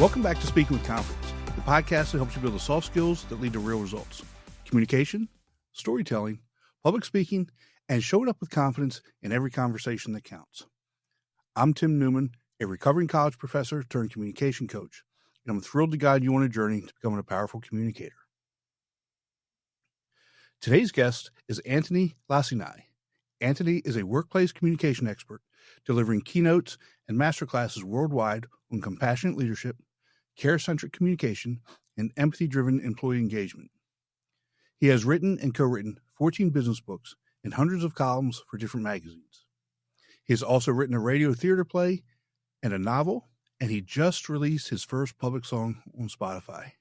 Welcome back to Speaking with Confidence, the podcast that helps you build the soft skills that lead to real results. Communication, storytelling, public speaking, and showing up with confidence in every conversation that counts. I'm Tim Newman, a recovering college professor turned communication coach, and I'm thrilled to guide you on a journey to becoming a powerful communicator. Today's guest is Antoni Lacinai. Antoni is a workplace communication expert, delivering keynotes and masterclasses worldwide on compassionate leadership, care-centric communication, and empathy-driven employee engagement. He has written and co-written 14 business books and hundreds of columns for different magazines. He has also written a radio theater play and a novel, and he just released his first public song on Spotify.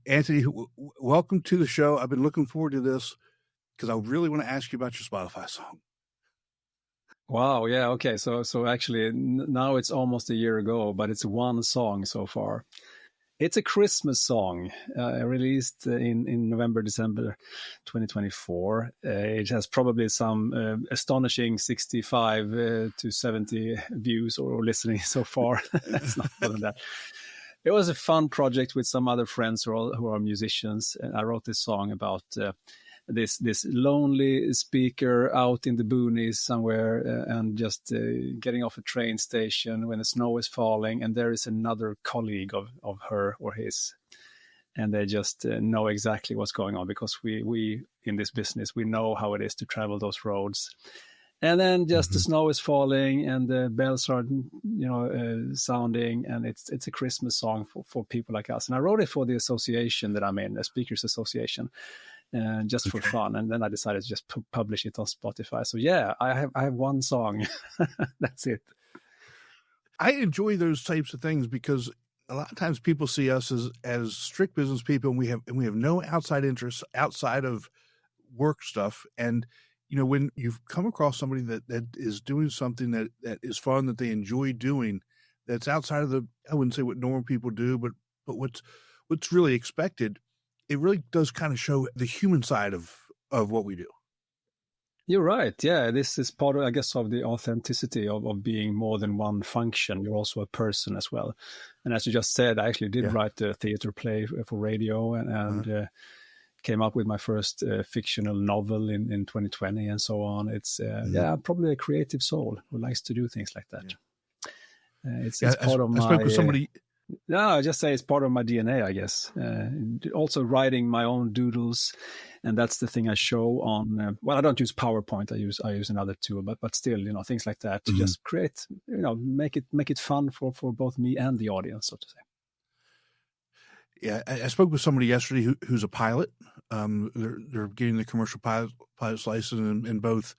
Antoni, welcome to the show. I've been looking forward to this because I really want to ask you about your Spotify song. Wow. Yeah. Okay. So actually now it's almost a year ago, but it's one song so far. It's a Christmas song released in November, December 2024. It has probably some astonishing 65 to 70 views or listening so far. It's not more than that. It was a fun project with some other friends who are musicians. And I wrote this song about this lonely speaker out in the boonies somewhere and just getting off a train station when the snow is falling, and there is another colleague of her or his, and they just know exactly what's going on, because we in this business, we know how it is to travel those roads. And then just the snow is falling and the bells are, sounding, and it's a Christmas song for people like us. And I wrote it for the association that I'm in, a speakers association, just for fun. And then I decided to just publish it on Spotify. So yeah, I have one song. That's it. I enjoy those types of things because a lot of times people see us as strict business people, and we have no outside interests outside of work stuff. And when you've come across somebody that is doing something that is fun, that they enjoy doing, that's outside of I wouldn't say what normal people do, but what's really expected, it really does kind of show the human side of what we do. You're right. Yeah, this is part of, I guess, of the authenticity of being more than one function. You're also a person as well. And as you just said, I actually did write a theater play for radio and came up with my first fictional novel in 2020 and so on. It's probably a creative soul who likes to do things like that. It's part of my... I spoke with somebody... No, I just say it's part of my DNA, I guess. Also writing my own doodles, and that's the thing I show on. I don't use PowerPoint. I use another tool, but still, things like that to just create, make it fun for both me and the audience, so to say. Yeah, I spoke with somebody yesterday who's a pilot. They're getting the commercial pilot's license in both,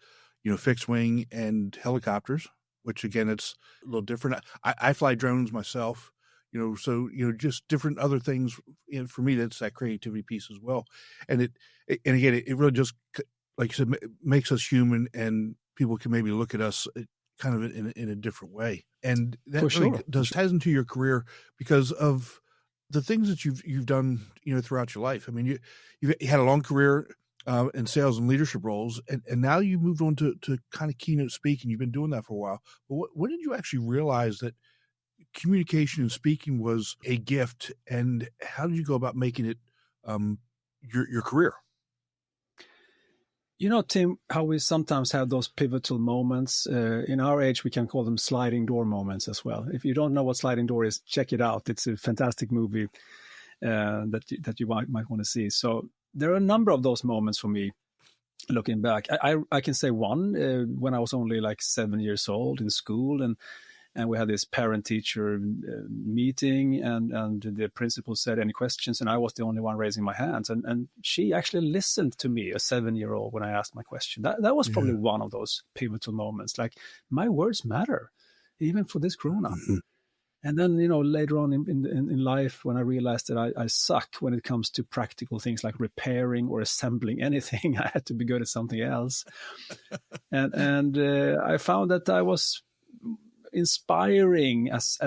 fixed wing and helicopters, which again, it's a little different. I fly drones myself. So just different other things. For me, that's that creativity piece as well. And again, it really just, like you said, makes us human, and people can maybe look at us kind of in a different way. And that really ties into your career because of the things that you've done, throughout your life. I mean, you had a long career in sales and leadership roles, and now you moved on to kind of keynote speaking. You've been doing that for a while. But when did you actually realize that communication and speaking was a gift, and how did you go about making it your career? Tim, how we sometimes have those pivotal moments. In our age, we can call them sliding door moments as well. If you don't know what sliding door is, check it out. It's a fantastic movie that you might want to see. So there are a number of those moments for me. Looking back, I can say one when I was only like 7 years old in school, and we had this parent-teacher meeting, and the principal said, any questions? And I was the only one raising my hands. And she actually listened to me, a 7-year-old, when I asked my question. That was probably one of those pivotal moments. Like, my words matter, even for this grown-up. And then, later on in life, when I realized that I suck when it comes to practical things like repairing or assembling anything, I had to be good at something else. and I found that I was inspiring as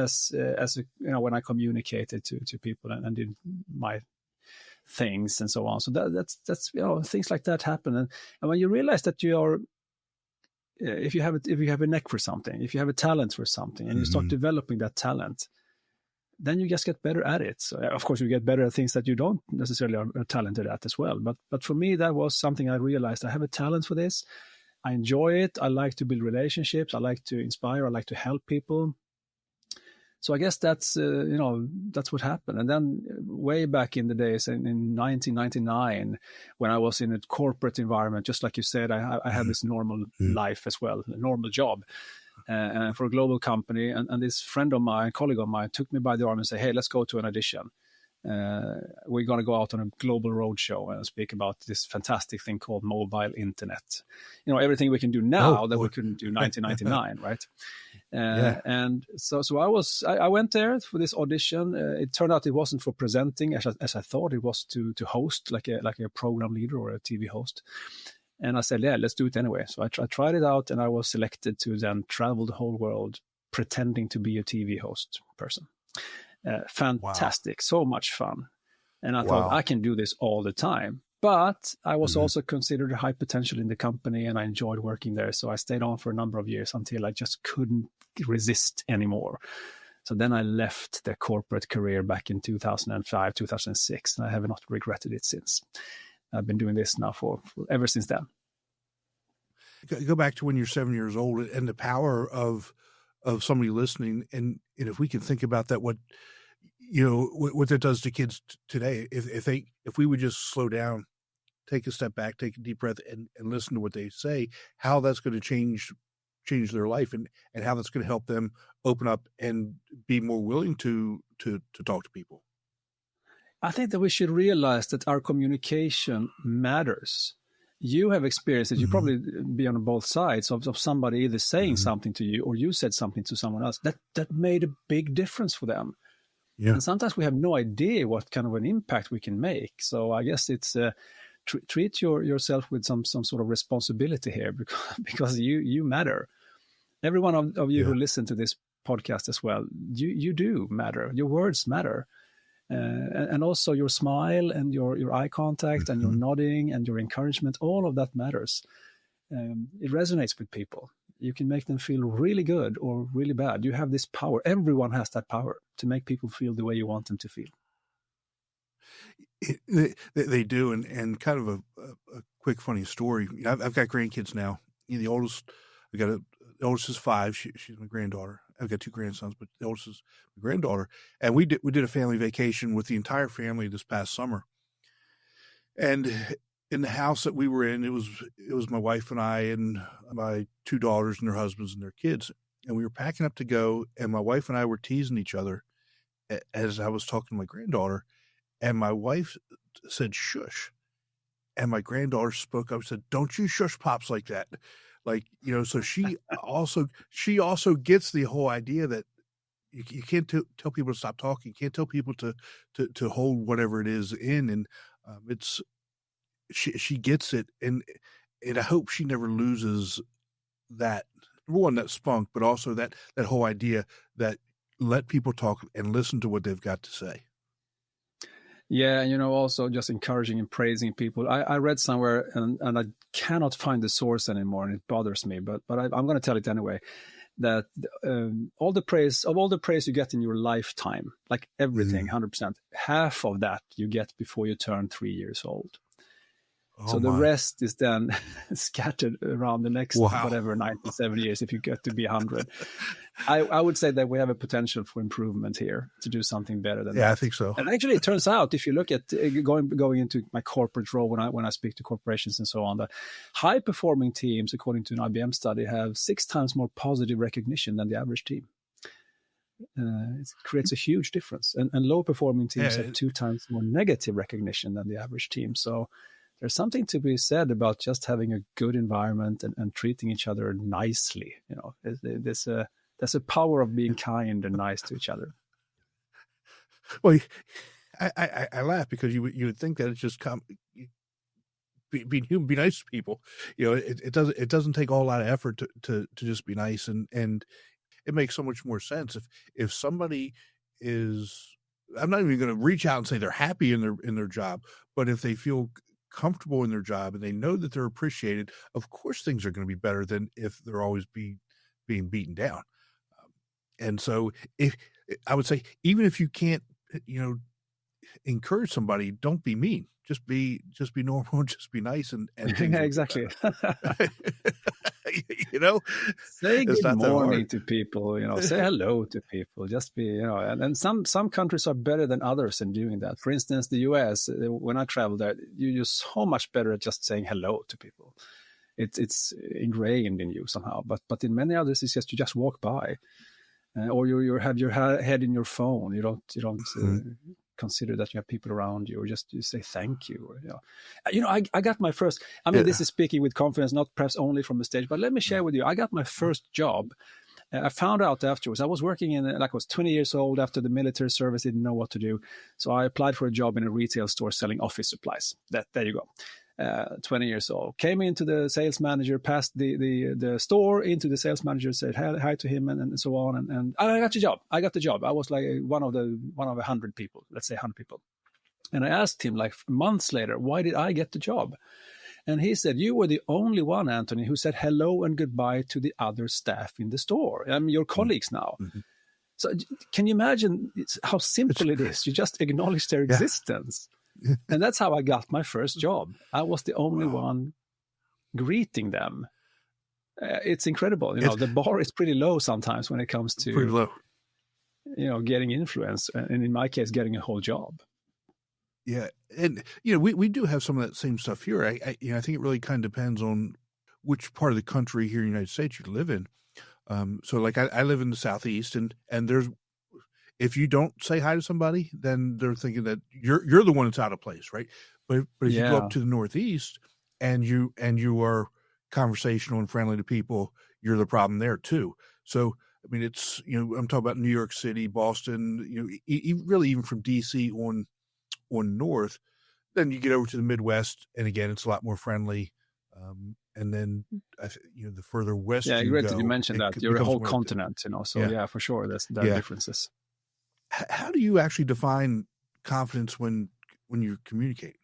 when I communicated to people and did my things and so on. So that's things like that happen. And when you realize that you are, if you have a neck for something, if you have a talent for something, and you start developing that talent, then you just get better at it. So, of course, you get better at things that you don't necessarily are talented at as well. But for me, that was something I realized. I have a talent for this. I enjoy it. I like to build relationships. I like to inspire. I like to help people. So I guess that's that's what happened. And then way back in the days, in 1999, when I was in a corporate environment, just like you said, I had this normal life as well, a normal job. For a global company, and this friend of mine, colleague of mine, took me by the arm and said, "Hey, let's go to an audition. We're going to go out on a global roadshow and speak about this fantastic thing called mobile internet. Everything we can do now that we couldn't do 1999, right?" And so I went there for this audition. It turned out it wasn't for presenting as I thought. It was to host, like a program leader or a TV host. And I said, yeah, let's do it anyway. So I tried it out, and I was selected to then travel the whole world pretending to be a TV host person. Fantastic. Wow. So much fun. And I thought, I can do this all the time. But I was also considered high potential in the company, and I enjoyed working there. So I stayed on for a number of years until I just couldn't resist anymore. So then I left the corporate career back in 2005, 2006, and I have not regretted it since. I've been doing this now for ever since then. Go back to when you're 7 years old and the power of somebody listening. And if we can think about that, what that does to kids today, if we would just slow down, take a step back, take a deep breath and listen to what they say, how that's going to change their life and how that's going to help them open up and be more willing to talk to people. I think that we should realize that our communication matters. You have experienced it. You probably be on both sides of somebody either saying something to you or you said something to someone else that made a big difference for them. Yeah. And sometimes we have no idea what kind of an impact we can make. So I guess it's treat yourself with some sort of responsibility here because you matter. Every one of you who listen to this podcast as well, you do matter. Your words matter. And also your smile and your eye contact and your nodding and your encouragement, all of that matters. It resonates with people. You can make them feel really good or really bad. You have this power. Everyone has that power to make people feel the way you want them to feel. They do. And kind of a quick funny story. I've got grandkids now. The oldest, the oldest is 5. She's my granddaughter. I've got 2 grandsons, but the oldest is my granddaughter. And we did a family vacation with the entire family this past summer. And in the house that we were in, it was my wife and I and my 2 daughters and their husbands and their kids. And we were packing up to go, and my wife and I were teasing each other as I was talking to my granddaughter. And my wife said, "Shush." And my granddaughter spoke up and said, "Don't you shush Pops like that." So she also gets the whole idea that you can't tell people to stop talking. You can't tell people to hold whatever it is in. And she gets it. And I hope she never loses that, number one, that spunk, but also that whole idea that let people talk and listen to what they've got to say. Yeah, and also just encouraging and praising people. I read somewhere, and I cannot find the source anymore, and it bothers me. But I'm going to tell it anyway. That all the praise you get in your lifetime, like everything, 100%, half of that you get before you turn 3 years old. So the rest is then scattered around the next 97 years if you get to be 100. I would say that we have a potential for improvement here to do something better than that. Yeah, I think so. And actually, it turns out, if you look at going into my corporate role when I speak to corporations and so on, the high-performing teams, according to an IBM study, have 6 times more positive recognition than the average team. It creates a huge difference. And low-performing teams have 2 times more negative recognition than the average team. So there's something to be said about just having a good environment and treating each other nicely. There's a power of being kind and nice to each other. Well, I laugh because you would think that it's just being human, be nice to people. It doesn't take a whole lot of effort to just be nice, and it makes so much more sense if somebody is. I'm not even going to reach out and say they're happy in their job, but if they feel comfortable in their job and they know that they're appreciated, of course things are going to be better than if they're always being beaten down. And so I would say, even if you can't, encourage somebody, don't be mean. Just be normal, just be nice, and things will get Exactly. better. Say It's good not that morning hard. to people, say hello to people, just be, and some countries are better than others in doing that. For instance, the US, when I traveled there, you're so much better at just saying hello to people. It's ingrained in you somehow, but in many others, it's just, you just walk by, or you have your head in your phone. You don't consider that you have people around you, or just you say thank you. Or, I got my first, this is speaking with confidence, not perhaps only from the stage, but let me share with you, I got my first job. I found out afterwards, I was working I was 20 years old after the military service, didn't know what to do. So I applied for a job in a retail store selling office supplies. There you go. 20 years old, came into the sales manager, passed the store into the sales manager, said hi to him, and so on, and I got the job. I was like one of 100 people, let's say 100 people, and I asked him like months later, why did I get the job? And he said, you were the only one, Antoni, who said hello and goodbye to the other staff in the store. I'm your colleagues now. Mm-hmm. So can you imagine how simple it is? You just acknowledge their existence. And that's how I got my first job. I was the only one greeting them. It's incredible. The bar is pretty low sometimes when it comes to pretty low. Getting influence, and in my case, getting a whole job. Yeah, and we do have some of that same stuff here. I think it really kind of depends on which part of the country here in the United States you live in. So like I live in the Southeast, and there's, if you don't say hi to somebody, then they're thinking that you're the one that's out of place, right? But if you go up to the Northeast and you are conversational and friendly to people, you're the problem there too. So it's I'm talking about New York City, Boston, really even from DC on north. Then you get over to the Midwest, and again, it's a lot more friendly. And then the further west you great go, that you mentioned that you're a whole continent, So for sure, there are differences. How do you actually define confidence when you communicate?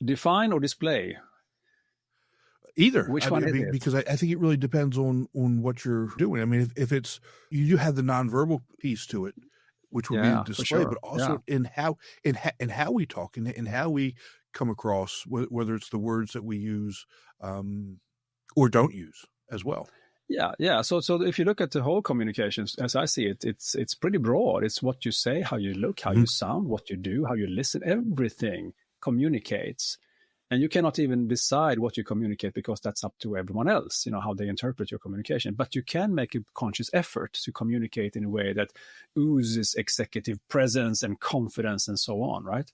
Define or display? Either. Which one is it? Because I think it really depends on what you're doing. If it's, you have the nonverbal piece to it, which would be display, but also in how we talk and how we come across, whether it's the words that we use or don't use as well. Yeah. So if you look at the whole communications, as I see it, it's pretty broad. It's what you say, how you look, how you sound, what you do, how you listen. Everything communicates, and you cannot even decide what you communicate because that's up to everyone else. How they interpret your communication. But you can make a conscious effort to communicate in a way that oozes executive presence and confidence and so on, right?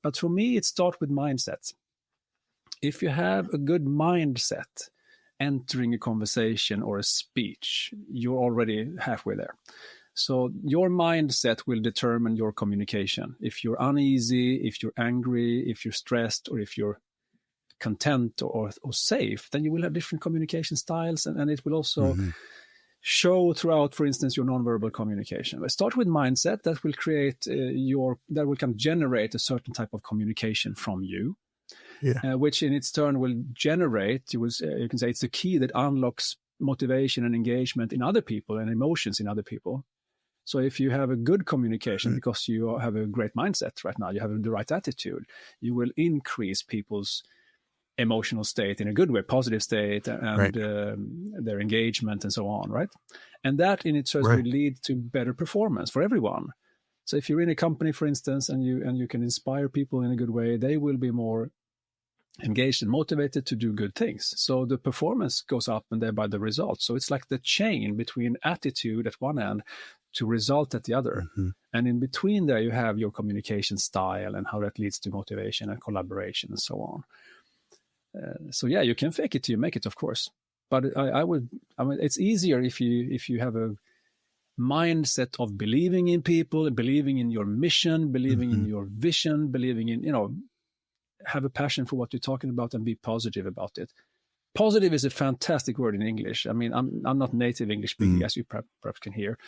But for me, it starts with mindset. If you have a good mindset entering a conversation or a speech, you're already halfway there. So your mindset will determine your communication. If you're uneasy, if you're angry, if you're stressed, or if you're content or safe, then you will have different communication styles, and it will also show throughout, for instance, your nonverbal communication. But start with mindset that will create that will kind of generate a certain type of communication from you. Which in its turn will generate, you can say it's the key that unlocks motivation and engagement in other people and emotions in other people. So if you have a good communication because you have a great mindset right now, you have the right attitude, you will increase people's emotional state in a good way, positive state, and their engagement and so on, right? And that in itself will lead to better performance for everyone. So if you're in a company, for instance, and you can inspire people in a good way, they will be more engaged and motivated to do good things. So the performance goes up and thereby the results. So it's like the chain between attitude at one end to result at the other. And in between there, you have your communication style and how that leads to motivation and collaboration and so on. So you can fake it till you make it, of course. But it's easier if you have a mindset of believing in people, believing in your mission, believing in your vision, believing in, have a passion for what you're talking about and be positive about it. Positive is a fantastic word in English. I'm not native English speaking, as you perhaps can hear.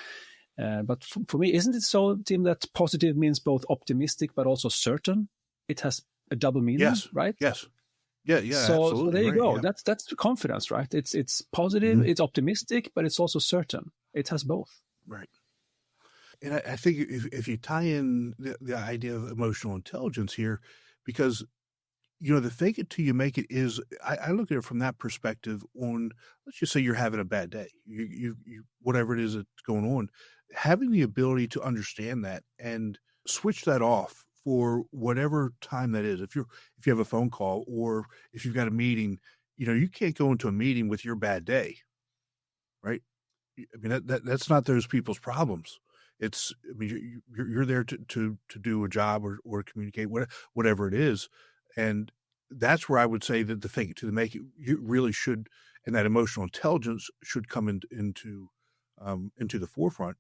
But for me, isn't it so, Tim, that positive means both optimistic but also certain? It has a double meaning, right? Yes. Yeah. So there you go. Yeah. That's confidence, right? It's positive, it's optimistic, but it's also certain. It has both. Right. And I think if you tie in the idea of emotional intelligence here, because, the fake it till you make it is, I look at it from that perspective on, let's just say you're having a bad day, you whatever it is that's going on, having the ability to understand that and switch that off for whatever time that is. If you have a phone call or if you've got a meeting, you can't go into a meeting with your bad day, right? I mean, that's not those people's problems. You're there to do a job or communicate, whatever it is. And that's where I would say that the fake it to the make it, you really should, and that emotional intelligence should come into the forefront,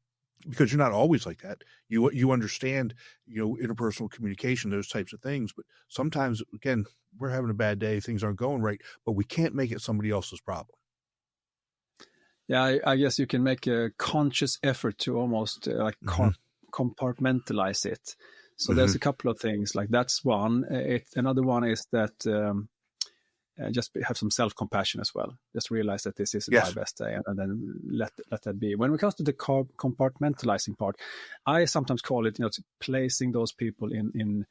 because you're not always like that. You understand, interpersonal communication, those types of things. But sometimes, again, we're having a bad day, things aren't going right, but we can't make it somebody else's problem. Yeah, I guess you can make a conscious effort to almost compartmentalize it. So there's a couple of things, like that's one. Another one is that just have some self-compassion as well. Just realize that this isn't my best day, and then let that be. When it comes to the compartmentalizing part, I sometimes call it, placing those people in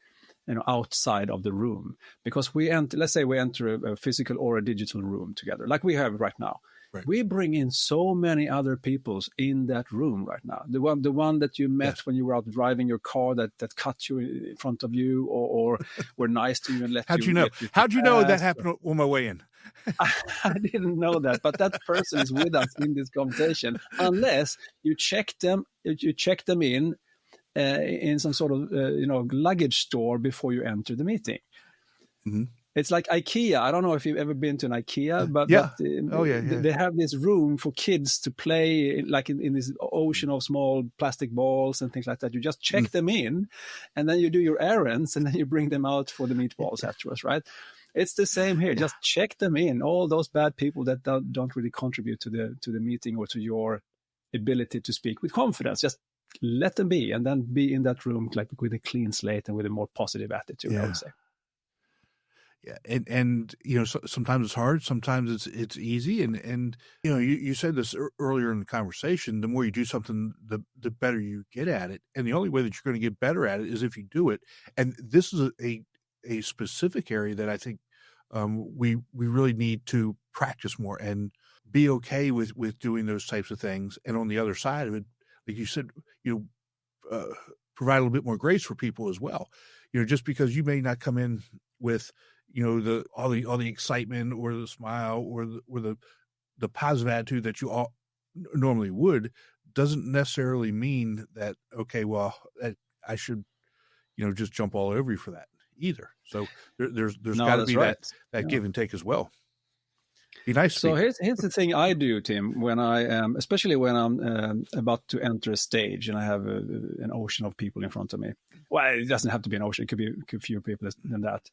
outside of the room, because let's say we enter a physical or a digital room together, like we have right now. Right. We bring in so many other people in that room right now. The one that you met when you were out driving your car that cut you in front of you, or were nice to you and let How'd you know? How'd you know that happened on my way in? I didn't know that, but that person is with us in this conversation, unless you check them in some sort of luggage store before you enter the meeting. Mm-hmm. It's like IKEA. I don't know if you've ever been to an IKEA, but they have this room for kids to play, like in this ocean of small plastic balls and things like that. You just check them in, and then you do your errands, and then you bring them out for the meatballs afterwards, right? It's the same here. Just check them in. All those bad people that don't really contribute to the meeting or to your ability to speak with confidence. Just let them be, and then be in that room like with a clean slate and with a more positive attitude, I would say. Yeah. And sometimes it's hard, sometimes it's easy. And you said this earlier in the conversation, the more you do something, the better you get at it. And the only way that you're going to get better at it is if you do it. And this is a specific area that I think we really need to practice more and be okay with doing those types of things. And on the other side of it, like you said, provide a little bit more grace for people as well. Just because you may not come in with all the excitement or the smile or the positive attitude that you all normally would, doesn't necessarily mean that, okay, well, I should just jump all over you for that either. So there's got to be that give and take as well. Be nice. So here's the thing I do, Tim, when I am, especially when I'm about to enter a stage and I have an ocean of people in front of me. Well, it doesn't have to be an ocean; it could be fewer people than that.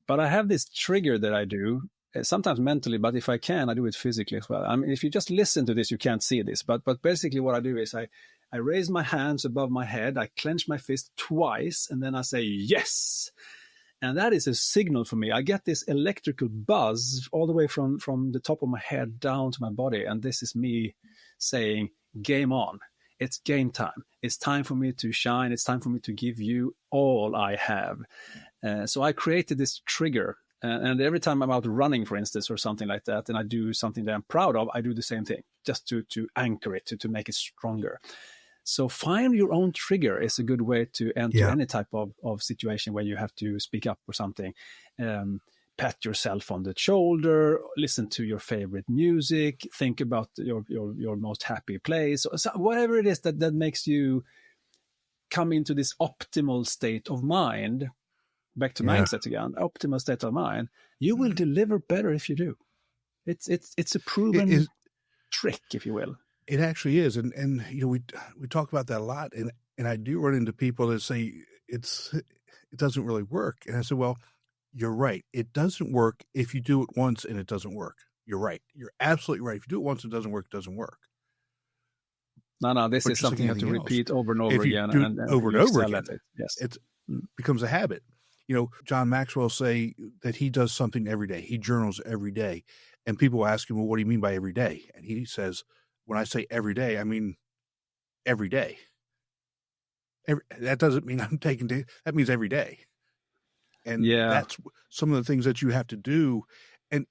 But I have this trigger that I do, sometimes mentally, but if I can, I do it physically as well. I mean, if you just listen to this, you can't see this. But basically what I do is I raise my hands above my head, I clench my fist twice, and then I say, yes. And that is a signal for me. I get this electrical buzz all the way from the top of my head down to my body. And this is me saying, game on. It's game time. It's time for me to shine. It's time for me to give you all I have. So I created this trigger. And every time I'm out running, for instance, or something like that, and I do something that I'm proud of, I do the same thing, just to anchor it, to make it stronger. So find your own trigger is a good way to enter any type of situation where you have to speak up or something. Pat yourself on the shoulder, listen to your favorite music, think about your most happy place, so whatever it is that makes you come into this optimal state of mind. Back to mindset again, optimal state of mind. You will deliver better if you do. It's a proven trick, if you will. It actually is, and we talk about that a lot, and I do run into people that say it doesn't really work, and I said, well, you're right. It doesn't work if you do it once and it doesn't work. You're right. You're absolutely right. If you do it once and it doesn't work, it doesn't work. No, this is something you have to repeat over and over again, and over and over again. Yes, it becomes a habit. John Maxwell say that he does something every day. He journals every day, and people ask him, well, what do you mean by every day? And he says, when I say every day, I mean every day. That doesn't mean I'm taking day. That means every day. And that's some of the things that you have to do. And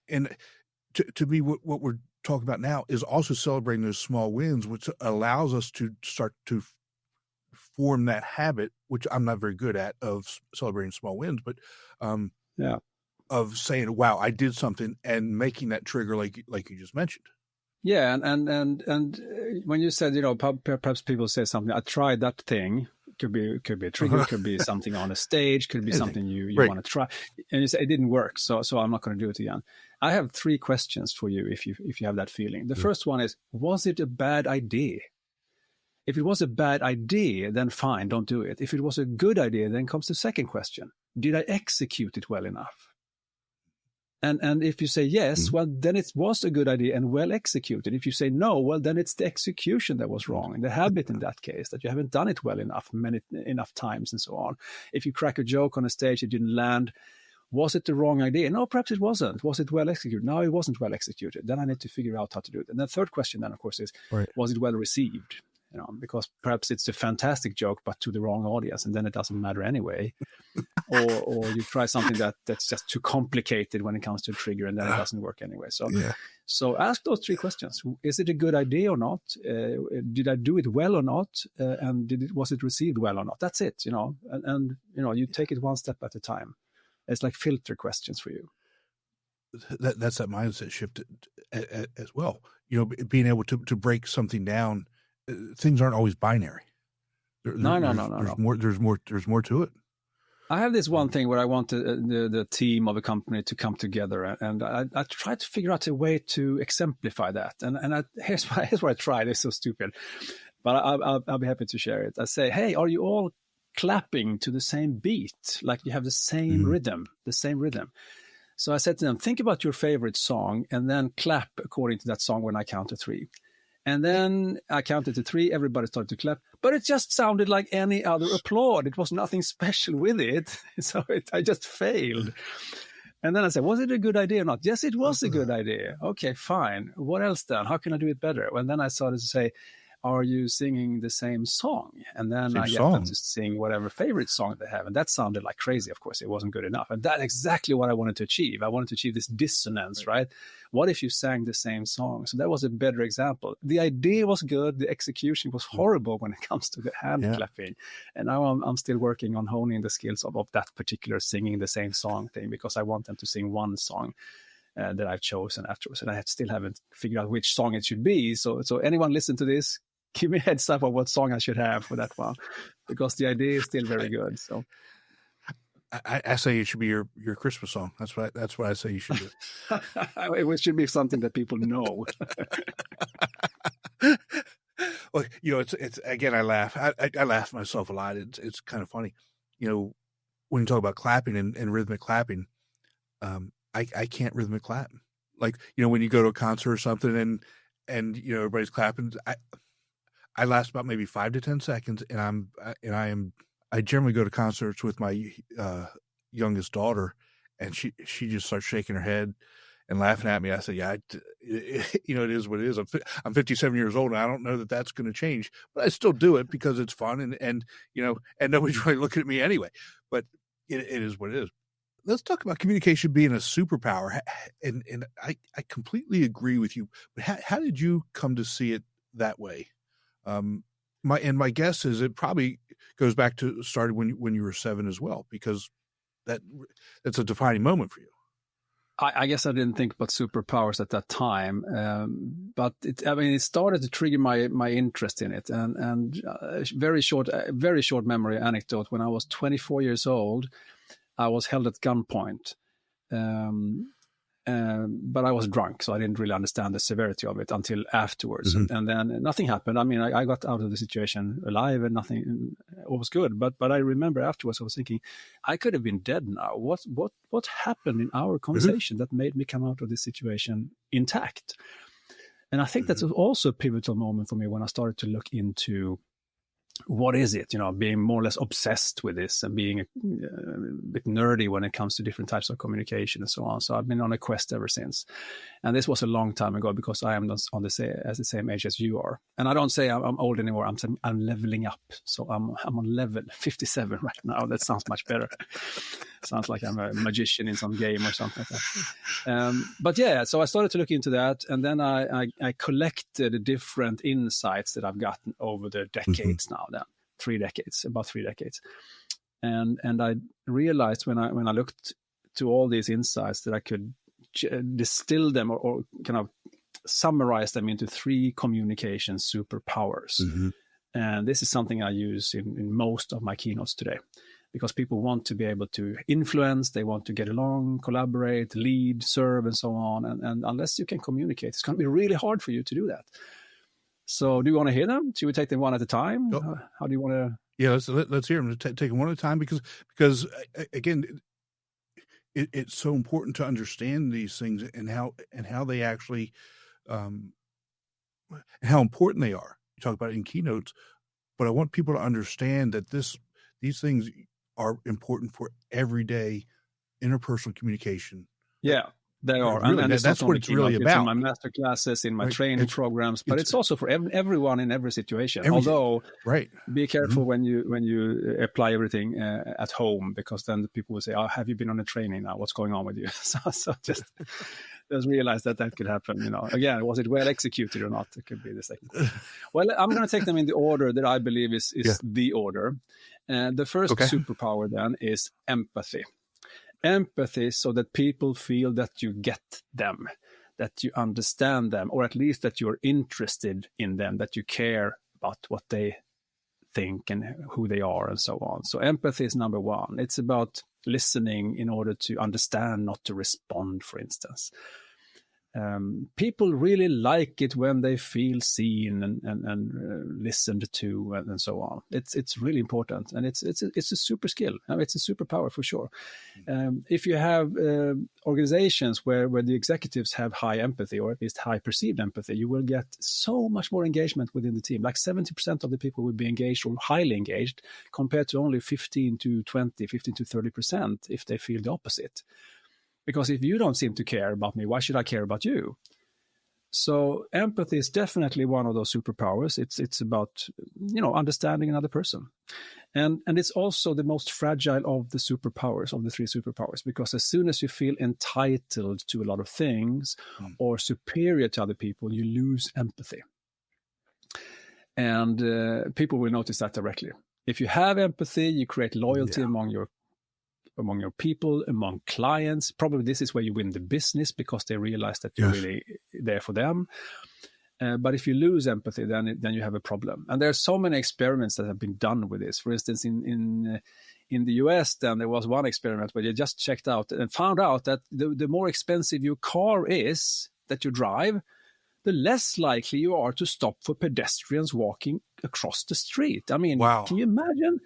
to me, what we're talking about now is also celebrating those small wins, which allows us to start to form that habit, which I'm not very good at, of celebrating small wins, but of saying, wow, I did something, and making that trigger like you just mentioned. Yeah. And when you said, perhaps people say something, I tried that thing, could be a trigger, could be something on a stage, could be something you want to try. And you say it didn't work. So I'm not going to do it again. I have 3 questions for you if you have that feeling. The first one is, was it a bad idea? If it was a bad idea, then fine, don't do it. If it was a good idea, then comes the second question. Did I execute it well enough? And if you say yes, well, then it was a good idea and well executed. If you say no, well, then it's the execution that was wrong, and the habit in that case, that you haven't done it well enough, enough times, and so on. If you crack a joke on a stage, it didn't land. Was it the wrong idea? No, perhaps it wasn't. Was it well executed? No, it wasn't well executed. Then I need to figure out how to do it. And the third question then, of course, is, was it well received? Because perhaps it's a fantastic joke, but to the wrong audience, and then it doesn't matter anyway. or you try something that's just too complicated when it comes to a trigger, and then it doesn't work anyway. So ask those 3 questions. Is it a good idea or not? Did I do it well or not? And was it received well or not? That's it, and you take it one step at a time. It's like filter questions for you. That's that mindset shift as well. Being able to break something down. Things aren't always binary. No. There's more to it. I have this one thing where I want the team of a company to come together, and I try to figure out a way to exemplify that. And here's what I tried. It's so stupid, but I'll be happy to share it. I say, hey, are you all clapping to the same beat? Like you have the same rhythm, So I said to them, think about your favorite song and then clap according to that song when I count to 3. And then I counted to 3, everybody started to clap, but it just sounded like any other applaud. It was nothing special with it. So I just failed. And then I said, was it a good idea or not? Yes, it was a good idea. Okay, fine. What else then? How can I do it better? And then I started to say, are you singing the same song? And then I get them to sing whatever favorite song they have. And that sounded like crazy. Of course, it wasn't good enough. And that's exactly what I wanted to achieve. I wanted to achieve this dissonance, right? What if you sang the same song? So that was a better example. The idea was good. The execution was horrible when it comes to the hand clapping. And now I'm still working on honing the skills of that particular singing the same song thing, because I want them to sing one song that I've chosen afterwards. And I still haven't figured out which song it should be. So anyone listen to this, give me a heads up on what song I should have for that one, because the idea is still very good. So I say it should be your Christmas song. That's what I say you should do. It should be something that people know. Well, it's again, I laugh. I laugh myself a lot. It's kind of funny. When you talk about clapping and rhythmic clapping, I can't rhythmic clap. Like, when you go to a concert or something and everybody's clapping, I last about maybe 5 to 10 seconds, and I generally go to concerts with my youngest daughter, and she just starts shaking her head and laughing at me. I say, yeah, it is what it is. I'm 57 years old, and I don't know that that's going to change, but I still do it because it's fun, and nobody's really looking at me anyway. But it is what it is. Let's talk about communication being a superpower, and I completely agree with you. But how did you come to see it that way? My guess is it probably goes back to started when you were 7 as well, because that's a defining moment for you. I guess I didn't think about superpowers at that time, but it started to trigger my interest in it. And very short memory anecdote. When I was 24 years old, I was held at gunpoint. But I was drunk, so I didn't really understand the severity of it until afterwards. Mm-hmm. And then nothing happened. I mean, I got out of the situation alive, and nothing was good. But I remember afterwards, I was thinking, I could have been dead now. What happened in our conversation that made me come out of this situation intact? And I think that's also a pivotal moment for me when I started to look into what is it, being more or less obsessed with this and being a bit nerdy when it comes to different types of communication and so on. So I've been on a quest ever since. And this was a long time ago, because I am as the same age as you are. And I don't say I'm old anymore. I'm leveling up. So I'm on level 57 right now. That sounds much better. Sounds like I'm a magician in some game or something like that. But yeah, so I started to look into that. And then I collected different insights that I've gotten over the decades now, then about 3 decades. And I realized when I looked to all these insights that I could distill them or kind of summarize them into 3 communication superpowers. And this is something I use in most of my keynotes today, because people want to be able to influence, they want to get along, collaborate, lead, serve, and so on. And unless you can communicate, it's going to be really hard for you to do that. So do you want to hear them? Should we take them one at a time? Oh. How do you want to? Yeah, let's hear them. Take them one at a time, because again, it's so important to understand these things and how they actually, how important they are. You talk about it in keynotes, but I want people to understand that these things are important for everyday interpersonal communication. Yeah, they are. Really, and that's what it's really about. In my masterclasses, in my training programs, but it's also for everyone in every situation. Although, be careful when you apply everything at home, because then the people will say, "Oh, have you been on a training now? What's going on with you?" so just realize that could happen. Again, was it well executed or not? It could be the second. Well, I'm going to take them in the order that I believe is the order. The first superpower then is empathy. Empathy, so that people feel that you get them, that you understand them, or at least that you're interested in them, that you care about what they think and who they are and so on. So empathy is number 1. It's about listening in order to understand, not to respond, for instance. People really like it when they feel seen and listened to and so on. It's really important, and it's a super skill. I mean, it's a superpower for sure. If you have organizations where the executives have high empathy, or at least high perceived empathy, you will get so much more engagement within the team. Like 70% of the people will be engaged or highly engaged, compared to only 15 to 30% if they feel the opposite. Because if you don't seem to care about me, why should I care about you? So empathy is definitely one of those superpowers. It's about, understanding another person. And it's also the most fragile of the superpowers, of the 3 superpowers, because as soon as you feel entitled to a lot of things or superior to other people, you lose empathy. And people will notice that directly. If you have empathy, you create loyalty among your people, among clients. Probably this is where you win the business, because they realize that you're really there for them. But if you lose empathy, then you have a problem. And there are so many experiments that have been done with this. For instance, in the US, then there was one experiment where you just checked out and found out that the more expensive your car is that you drive, the less likely you are to stop for pedestrians walking across the street. I mean, Can you imagine?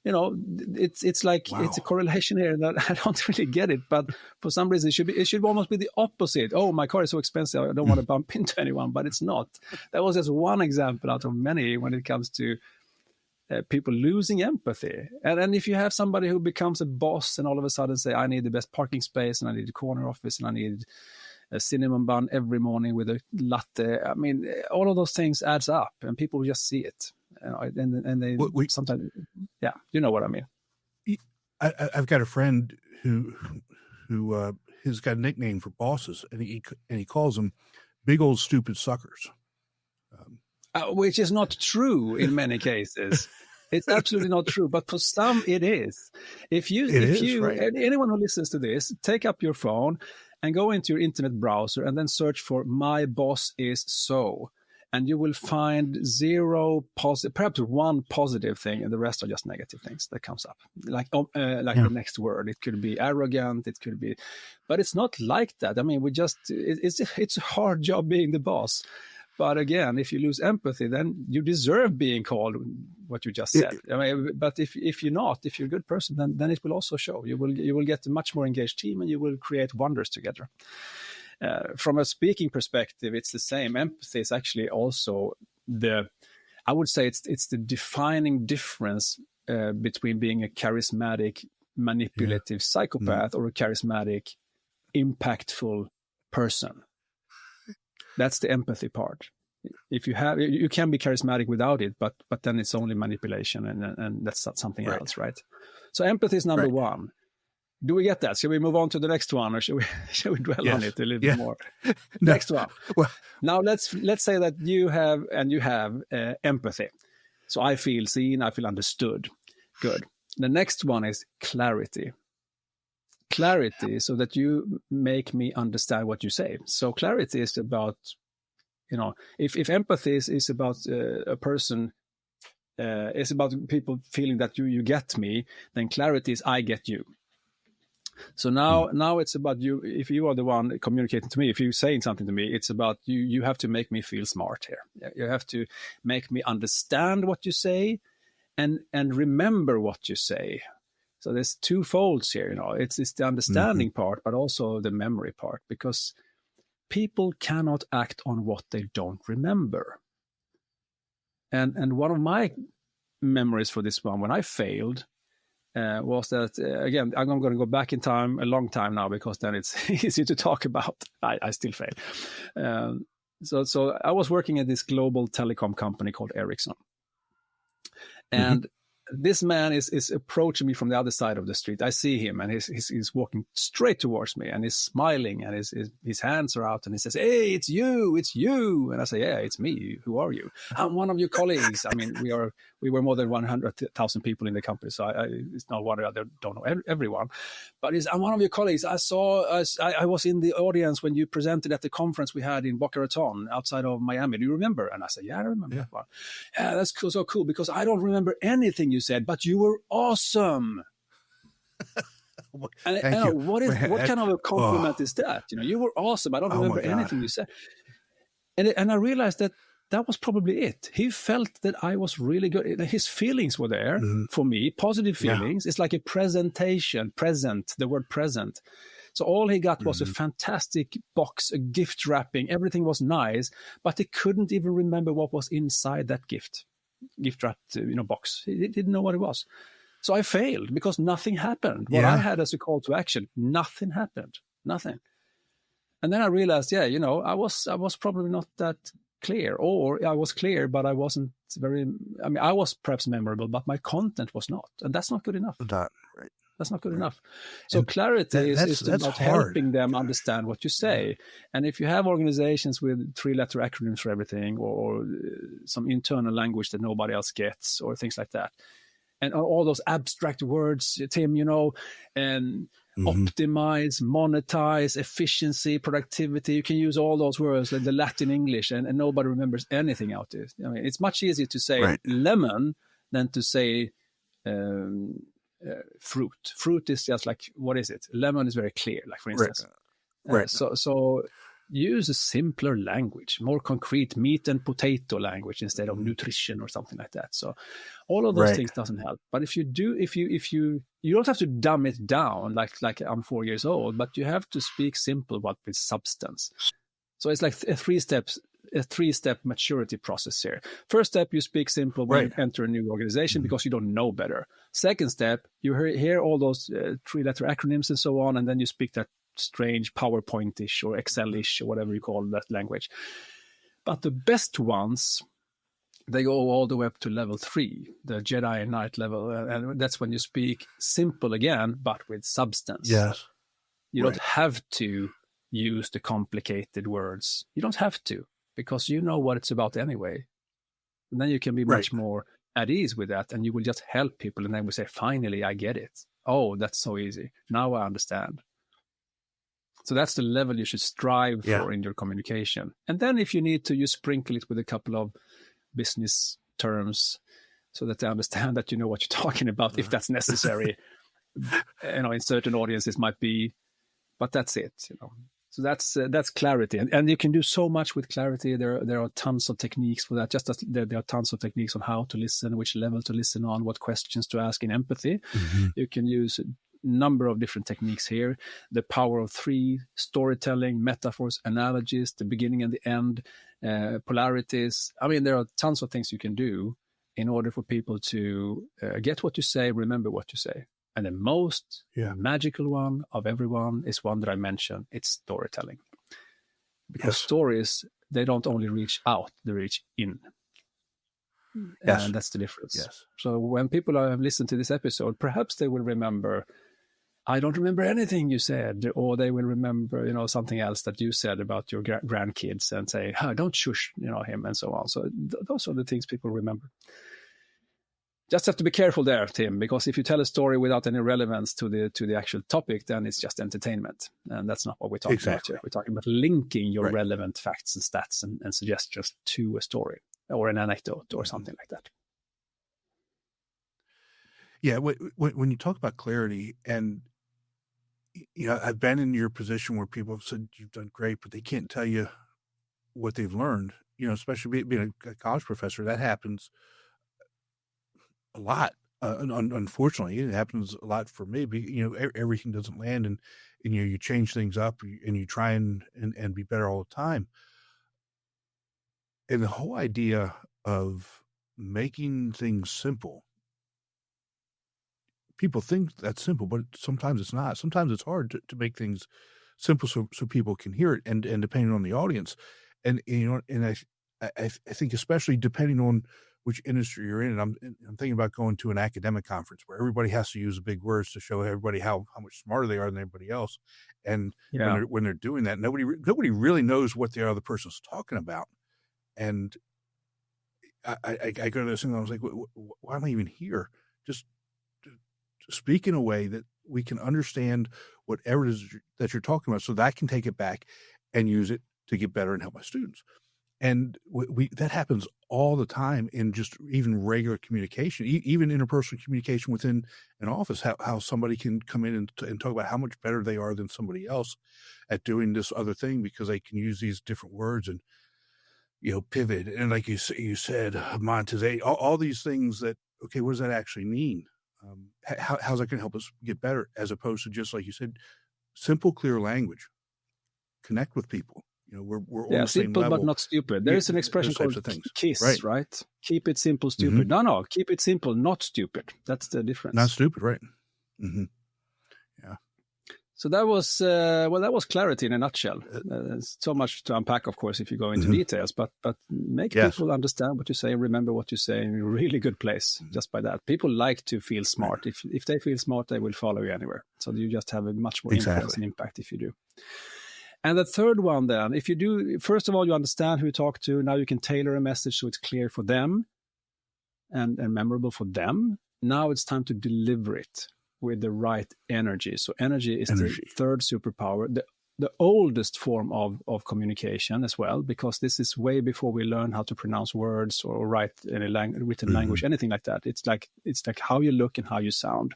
It's like it's a correlation here that I don't really get it, but for some reason it should almost be the opposite. Oh, my car is so expensive, I don't want to bump into anyone, but it's not. That was just one example out of many when it comes to people losing empathy. And if you have somebody who becomes a boss and all of a sudden say, I need the best parking space, and I need a corner office, and I need a cinnamon bun every morning with a latte. I mean, all of those things adds up, and people will just see it. And they sometimes, you know what I mean. I've got a friend who has got a nickname for bosses, and he calls them big old stupid suckers, which is not true in many cases. It's absolutely not true, but for some it is. If anyone who listens to this, take up your phone and go into your internet browser and then search for "my boss is so." And you will find perhaps one positive thing, and the rest are just negative things that comes up. Like the next word, it could be arrogant, it could be, but it's not like that. I mean, it's a hard job being the boss. But again, if you lose empathy, then you deserve being called what you just said. I mean, but if you're a good person, then it will also show. You will get a much more engaged team, and you will create wonders together. From a speaking perspective, it's the same. Empathy is actually also I would say it's the defining difference between being a charismatic, manipulative psychopath or a charismatic, impactful person. That's the empathy part. If you can be charismatic without it, but then it's only manipulation, and that's something else, right? So empathy is number one. Do we get that? Shall we move on to the next one, or shall we dwell on it a little bit more? Next one. Well, now let's say that you have empathy. So I feel seen, I feel understood. Good. The next one is clarity. Clarity, so that you make me understand what you say. So clarity is about, if empathy is about a person, it's about people feeling that you get me, then clarity is I get you. So now it's about you. If you are the one communicating to me, if you're saying something to me, it's about you have to make me feel smart here. You have to make me understand what you say and remember what you say. So there's two folds here, it's the understanding part, but also the memory part, because people cannot act on what they don't remember. And one of my memories for this one, when I failed, was that, again, I'm going to go back in time, a long time now, because then it's easy to talk about. I still fail. So I was working at this global telecom company called Ericsson. And this man is approaching me from the other side of the street. I see him, and he's walking straight towards me, and he's smiling, and his hands are out, and he says, "Hey, it's you." And I say, "Yeah, it's me. Who are you?" "I'm one of your colleagues." I mean, we were more than 100,000 people in the company, so it's not one I don't know everyone. But I'm one of your colleagues. I was in the audience when you presented at the conference we had in Boca Raton outside of Miami. Do you remember? And I said, "Yeah, I remember that one." "Yeah, that's cool, so cool, because I don't remember anything you said, but you were awesome." What kind of a compliment is that? You were awesome. I don't remember anything you said. And I realized that was probably it. He felt that I was really good. His feelings were there for me, positive feelings. It's like a the word present. So all he got was a fantastic box, a gift wrapping. Everything was nice, but he couldn't even remember what was inside that gift wrapped box. He didn't know what it was. So I failed because nothing happened. What I had as a call to action, nothing happened. Nothing. And then I realized, I was probably not that clear, or I was clear, but I wasn't I was perhaps memorable, but my content was not. And that's not good enough. That's not good enough. So clarity is about helping them understand what you say. And if you have organizations with 3-letter acronyms for everything, or some internal language that nobody else gets, or things like that, and all those abstract words, Tim, and optimize, monetize, efficiency, productivity, you can use all those words like the Latin English, and nobody remembers anything out there. I mean, it's much easier to say lemon than to say fruit. Fruit is just like, what is it? Lemon is very clear, like, for instance. So use a simpler language, more concrete meat and potato language instead of nutrition or something like that. So all of those things doesn't help. But if you don't have to dumb it down like I'm 4 years old, but you have to speak simple but with substance. So it's like a three-step maturity process here. First step, you speak simple when you enter a new organization because you don't know better. Second step, you hear all those 3-letter acronyms and so on, and then you speak that strange PowerPoint-ish or Excel-ish or whatever you call that language. But the best ones, they go all the way up to level 3, the Jedi Knight level, and that's when you speak simple again, but with substance. Yes. You don't have to use the complicated words. You don't have to, because you know what it's about anyway. And then you can be much more at ease with that, and you will just help people, and then we say, finally, I get it. Oh, that's so easy. Now I understand. So that's the level you should strive for in your communication. And then if you need to, you sprinkle it with a couple of business terms so that they understand that you know what you're talking about, if that's necessary. In certain audiences might be, but that's it. So that's clarity. And you can do so much with clarity. There are tons of techniques for that. Just as there are tons of techniques on how to listen, which level to listen on, what questions to ask in empathy. You can use number of different techniques here. The power of three, storytelling, metaphors, analogies, the beginning and the end, polarities. I mean, there are tons of things you can do in order for people to get what you say, remember what you say. And the most magical one of everyone is one that I mentioned. It's storytelling. Because stories, they don't only reach out, they reach in. Yes. And that's the difference. Yes. So when people have listened to this episode, perhaps they will remember, I don't remember anything you said, or they will remember, something else that you said about your grandkids and say, don't shush, him and so on. So those are the things people remember. Just have to be careful there, Tim, because if you tell a story without any relevance to the actual topic, then it's just entertainment. And that's not what we're talking about here. We're talking about linking your relevant facts and stats and suggestions to a story or an anecdote or something like that. Yeah, when you talk about clarity, and I've been in your position where people have said you've done great, but they can't tell you what they've learned. Especially being a college professor, that happens a lot. Unfortunately, it happens a lot for me. Everything doesn't land, and you change things up, and you try and be better all the time. And the whole idea of making things simple, people think that's simple, but sometimes it's not. Sometimes it's hard to make things simple so people can hear it, and depending on the audience, and I think especially depending on which industry you're in. And I'm thinking about going to an academic conference where everybody has to use big words to show everybody how much smarter they are than everybody else. And when they're doing that, nobody really knows what the other person's talking about. And I go to this and I was like, why am I even here? Just speak in a way that we can understand whatever it is that you're talking about, so that I can take it back and use it to get better and help my students. And that happens all the time in just even regular communication, even interpersonal communication within an office, how somebody can come in and talk about how much better they are than somebody else at doing this other thing because they can use these different words and, pivot. And like you said, monetization, all these things that, okay, what does that actually mean? How's that going to help us get better, as opposed to just, like you said, simple, clear language, connect with people. We're on the same simple level. But not stupid. There is an expression called KISS, right? Keep it simple, stupid. Mm-hmm. No, keep it simple, not stupid. That's the difference. Not stupid, right? Mm-hmm. Yeah. So that was clarity in a nutshell. There's so much to unpack, of course, if you go into details, but make people understand what you say and remember what you say in a really good place just by that. People like to feel smart. If they feel smart, they will follow you anywhere. So you just have a much more influence and impact if you do. And the third one then, if you do, first of all, you understand who you talk to. Now you can tailor a message so it's clear for them and memorable for them. Now it's time to deliver it with the right energy. So energy is the third superpower, the oldest form of communication as well, because this is way before we learn how to pronounce words or write any written language, anything like that. It's like how you look and how you sound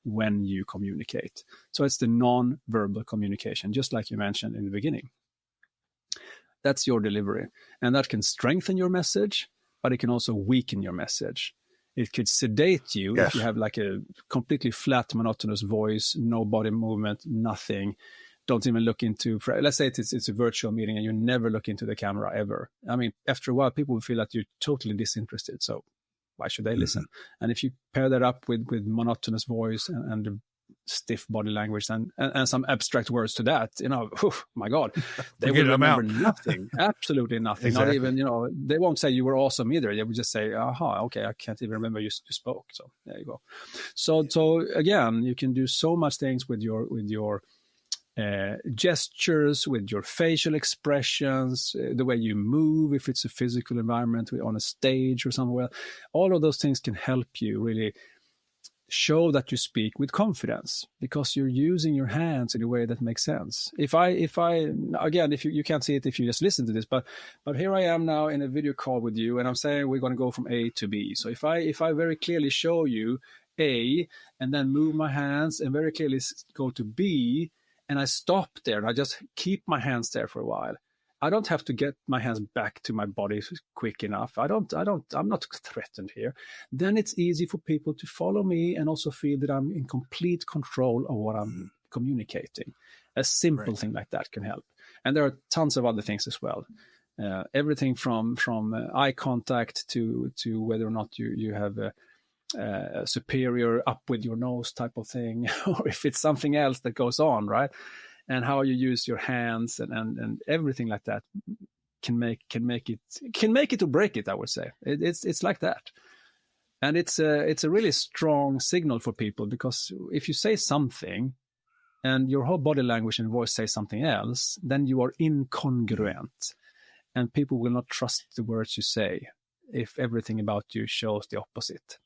when you communicate. So it's the non-verbal communication, just like you mentioned in the beginning. That's your delivery. And that can strengthen your message, but it can also weaken your message. It could sedate you if you have like a completely flat, monotonous voice, no body movement, nothing. Don't even look into, let's say it's a virtual meeting and you never look into the camera ever. I mean, after a while, people will feel that you're totally disinterested. So why should they listen? And if you pair that up with monotonous voice and stiff body language and some abstract words to that, my God, they will remember nothing, absolutely nothing. Exactly. Not even, they won't say you were awesome either. They would just say, aha, okay, I can't even remember you spoke. So there you go. So again, you can do so much things with your gestures, with your facial expressions, the way you move, if it's a physical environment on a stage or somewhere. All of those things can help you really show that you speak with confidence because you're using your hands in a way that makes sense. If you can't see it if you just listen to this, but here I am now in a video call with you and I'm saying we're going to go from A to B. So if I very clearly show you A and then move my hands and very clearly go to B, and I stop there and I just keep my hands there for a while, I don't have to get my hands back to my body quick enough. I'm not threatened here. Then it's easy for people to follow me and also feel that I'm in complete control of what I'm communicating. A simple thing like that can help. And there are tons of other things as well. Everything from eye contact to whether or not you have a superior up with your nose type of thing, or if it's something else that goes on, right? And how you use your hands and everything like that can make it or break it. I would say it's like that, and it's a really strong signal for people, because if you say something and your whole body language and voice say something else, then you are incongruent, and people will not trust the words you say if everything about you shows the opposite.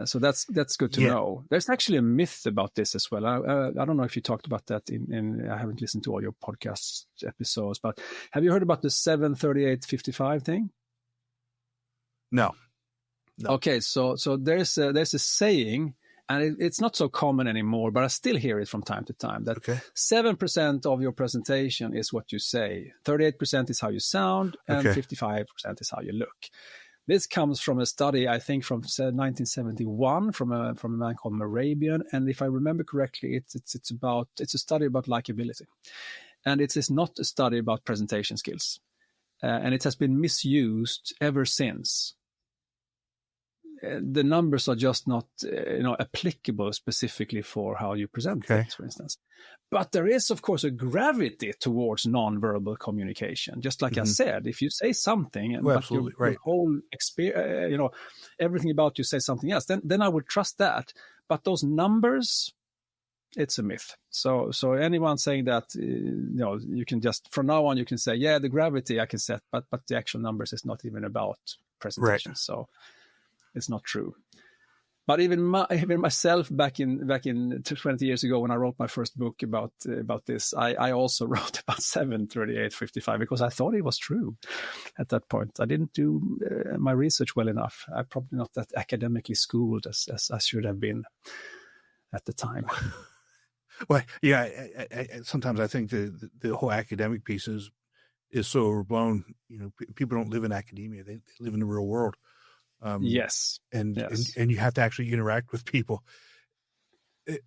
So that's good to know. There's actually a myth about this as well. I don't know if you talked about that in I haven't listened to all your podcast episodes, but have you heard about the 7-38-55 thing? No. Okay, so there's a saying, and it's not so common anymore, but I still hear it from time to time, that 7% of your presentation is what you say, 38% is how you sound, and 55% is how you look. This comes from a study, I think, from 1971, from a man called Morabian, and if I remember correctly, it's a study about likability, and it is not a study about presentation skills, and it has been misused ever since. The numbers are just not applicable specifically for how you present things, for instance. But there is, of course, a gravity towards nonverbal communication. Just like I said, if you say something, but your whole experience, everything about you says something else, then I would trust that. But those numbers, it's a myth. So anyone saying that, you can just, from now on, you can say, the gravity I can set, but the actual numbers is not even about presentation. Right. So it's not true. But even myself back in 20 years ago, when I wrote my first book about this, I also wrote about 7-38-55 because I thought it was true at that point. I didn't do my research well enough. I'm probably not that academically schooled as I should have been at the time. Well, yeah, sometimes I think the whole academic piece is so overblown. People don't live in academia; they live in the real world. Yes. And you have to actually interact with people.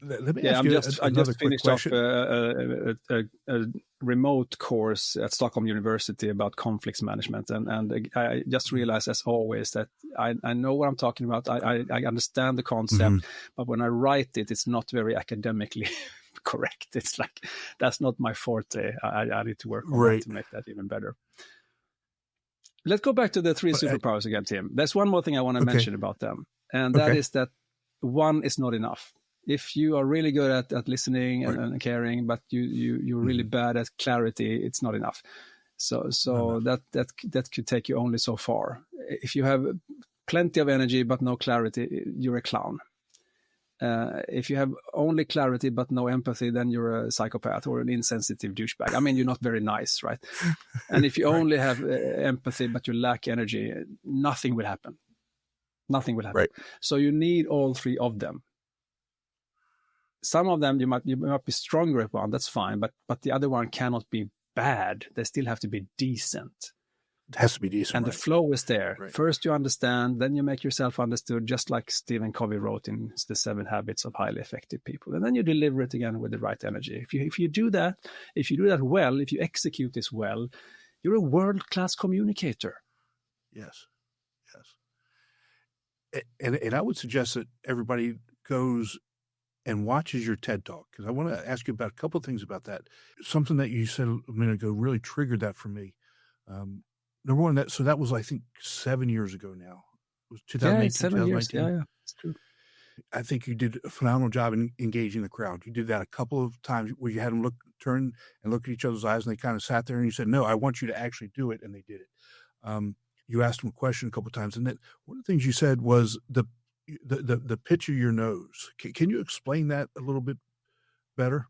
Let me ask you I just finished off a remote course at Stockholm University about conflicts management. And I just realized, as always, that I know what I'm talking about. I understand the concept, but when I write it, it's not very academically correct. It's like, that's not my forte. I need to work on that to make that even better. Let's go back to the 3 superpowers again, Tim. There's one more thing I want to mention about them, and that is that one is not enough. If you are really good at listening and caring, but you're really bad at clarity, it's not enough. So that could take you only so far. If you have plenty of energy but no clarity, you're a clown. If you have only clarity but no empathy, then you're a psychopath or an insensitive douchebag. I mean, you're not very nice, right? And if you only have empathy but you lack energy, nothing will happen. Nothing will happen. Right. So you need all 3 of them. Some of them you might be stronger at one, that's fine, but the other one cannot be bad. They still have to be decent. It has to be decent. And the flow is there. Right. First you understand, then you make yourself understood, just like Stephen Covey wrote in The 7 Habits of Highly Effective People. And then you deliver it again with the right energy. If you do that well, if you execute this well, you're a world-class communicator. Yes. And I would suggest that everybody goes and watches your TED Talk, because I want to ask you about a couple of things about that. Something that you said a minute ago really triggered that for me. Number one, that was, I think, 7 years ago now. It was 2018, 7 years. Yeah, it's true. I think you did a phenomenal job in engaging the crowd. You did that a couple of times where you had them turn and look at each other's eyes, and they kind of sat there, and you said, "No, I want you to actually do it," and they did it. You asked them a question a couple of times, and then one of the things you said was the pitch of your nose. Can you explain that a little bit better?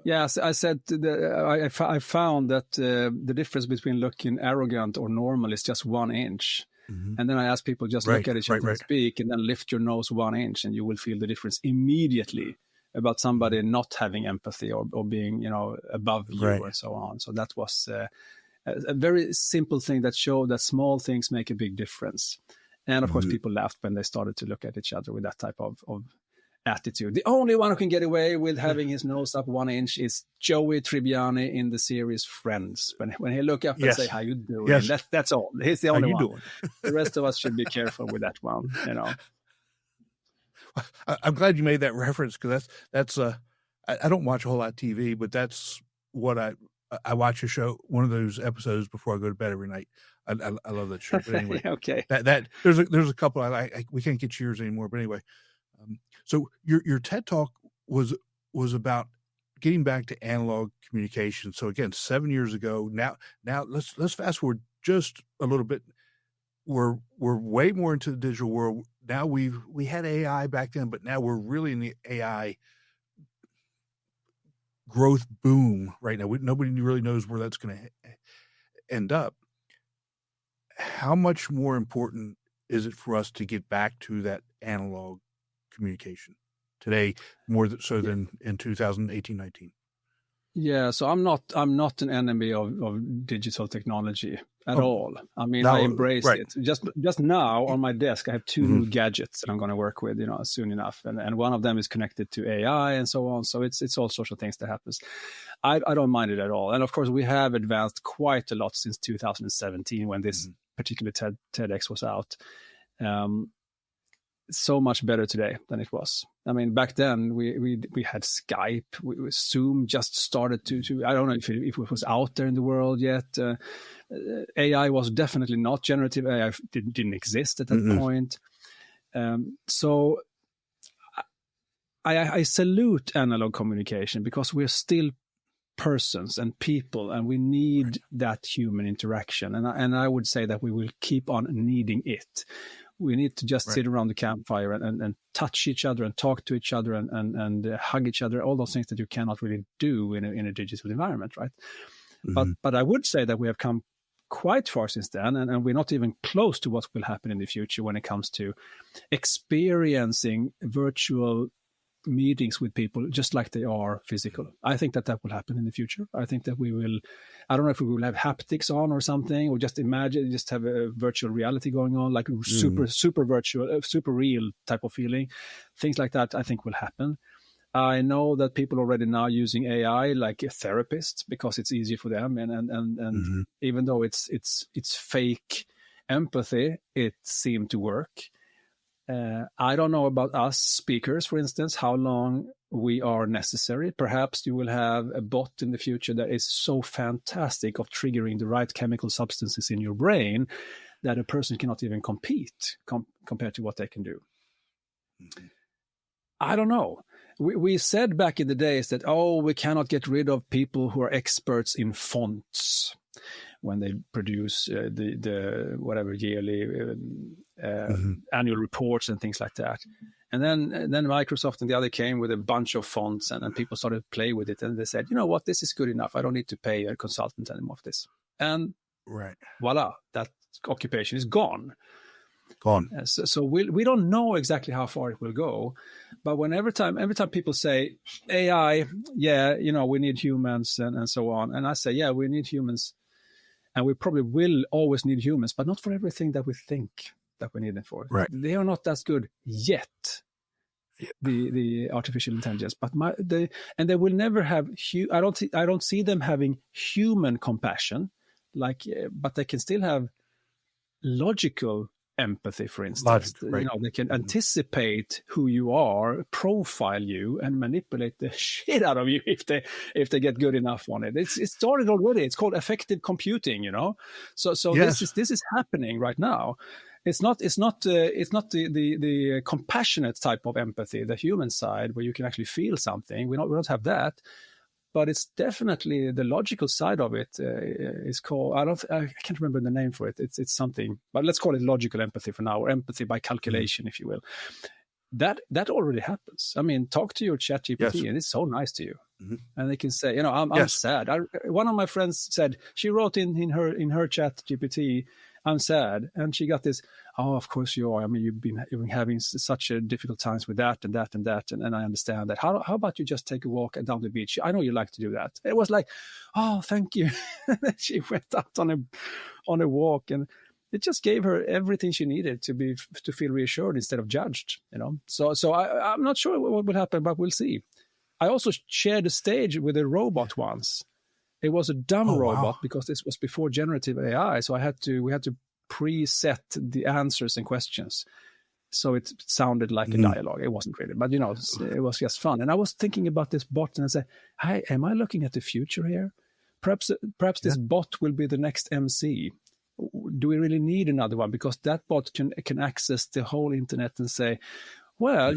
Yes, I said I found that the difference between looking arrogant or normal is just 1 inch. Mm-hmm. And then I asked people, just look at each other and speak, and then lift your nose 1 inch, and you will feel the difference immediately. about somebody not having empathy or being, above you and so on. So that was a very simple thing that showed that small things make a big difference. And of course, people laughed when they started to look at each other with that type of attitude. The only one who can get away with having his nose up 1 inch is Joey Tribbiani in the series Friends. When he look up and say, "How you doing?" That's all. He's the only one. The rest of us should be careful with that one. I'm glad you made that reference, because that's I don't watch a whole lot of TV, but that's what I watch a show, one of those episodes before I go to bed every night. I love that show. But anyway, okay. That there's a couple we can't get yours anymore. But anyway, so your TED Talk was about getting back to analog communication. So again, 7 years ago. Now let's fast forward just a little bit. We're way more into the digital world now. We had AI back then, but now we're really in the AI growth boom right now. Nobody really knows where that's going to end up. How much more important is it for us to get back to that analog communication today, more so than in 2018-19? Yeah, so I'm not an enemy of digital technology at all. I mean, I embrace it. Just now on my desk, I have 2 new gadgets that I'm going to work with, soon enough, and one of them is connected to AI and so on. So it's all sorts of things that happens. I don't mind it at all. And of course, we have advanced quite a lot since 2017 when this particular TEDx was out. So much better today than it was. I mean, back then we had Skype, Zoom just started to. I don't know if it was out there in the world yet. AI was definitely not generative. AI didn't exist at that point. So I salute analog communication, because we're still persons and people, and we need that human interaction. And I would say that we will keep on needing it. We need to just sit around the campfire and touch each other and talk to each other and hug each other, all those things that you cannot really do in a digital environment, right? But I would say that we have come quite far since then, and we're not even close to what will happen in the future when it comes to experiencing virtual meetings with people just like they are physical. I think that will happen in the future. I think that we will, I don't know if we will have haptics on or something, or just have a virtual reality going on, like super virtual, super real type of feeling. Things like that I think will happen. I know that people already now using AI like therapists, because it's easier for them, and even though it's fake empathy, it seemed to work. I don't know about us speakers, for instance, how long we are necessary. Perhaps you will have a bot in the future that is so fantastic of triggering the right chemical substances in your brain that a person cannot even compete compared to what they can do. I don't know. We said back in the days that, we cannot get rid of people who are experts in fonts when they produce the whatever yearly annual reports and things like that. And then Microsoft and the other came with a bunch of fonts, and people started to play with it. And they said, you know what, this is good enough. I don't need to pay a consultant anymore for this. And voila, that occupation is gone. So we don't know exactly how far it will go. But every time people say AI, we need humans and so on. And I say, yeah, we need humans. And we probably will always need humans, but not for everything that we think that we need them for. They are not as good yet, the artificial intelligence. But they will never have. I don't see them having human compassion, but they can still have logical empathy, for instance. They can anticipate who you are, profile you, and manipulate the shit out of you if they get good enough on it. It started already. It's called affective computing. So yes. This is happening right now. It's not the compassionate type of empathy, the human side where you can actually feel something. We don't have that. But it's definitely the logical side of it is called, I can't remember the name for it. It's something, but let's call it logical empathy for now, or empathy by calculation, if you will. That already happens. I mean, talk to your chat GPT and it's so nice to you. And they can say, I'm sad. One of my friends said, she wrote in her chat GPT, I'm sad. And she got this, oh, of course you are. I mean, you've been having such a difficult times with that and that and that. And I understand that. How about you just take a walk down the beach? I know you like to do that. It was like, oh, thank you. She went out on a walk, and it just gave her everything she needed to feel reassured instead of judged, So I'm not sure what will happen, but we'll see. I also shared a stage with a robot once. It was a dumb robot because this was before generative AI. So we had to preset the answers and questions. So it sounded like a dialogue. It wasn't really, but it was just fun. And I was thinking about this bot, and I said, "Hey, am I looking at the future here? Perhaps this bot will be the next MC. Do we really need another one? Because that bot can access the whole internet and say, well,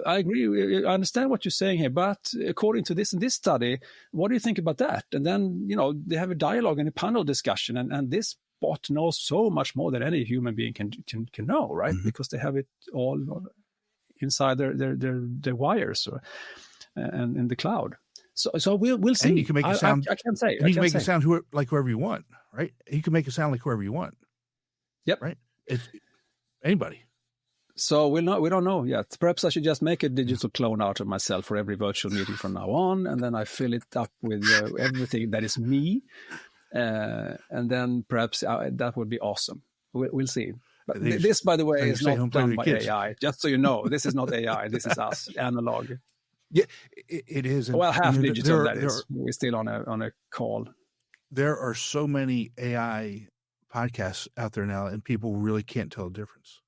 I agree. I understand what you're saying here, but according to this and this study, what do you think about that? And then, they have a dialogue and a panel discussion, and this bot knows so much more than any human being can know, right? Because they have it all inside their wires and in the cloud. So we'll see. And you can make it sound. I can't say. You can make it sound like whoever you want, right? You can make it sound like whoever you want. Yep. Right. It's anybody. So we don't know yet. Perhaps I should just make a digital clone out of myself for every virtual meeting from now on, and then I fill it up with everything that is me, and then perhaps that would be awesome. We'll see. But this, by the way, is not done by AI. Just so you know, this is not AI. This is us, analog. Yeah, it is. And, half digital. We're still on a call. There are so many AI podcasts out there now, and people really can't tell the difference.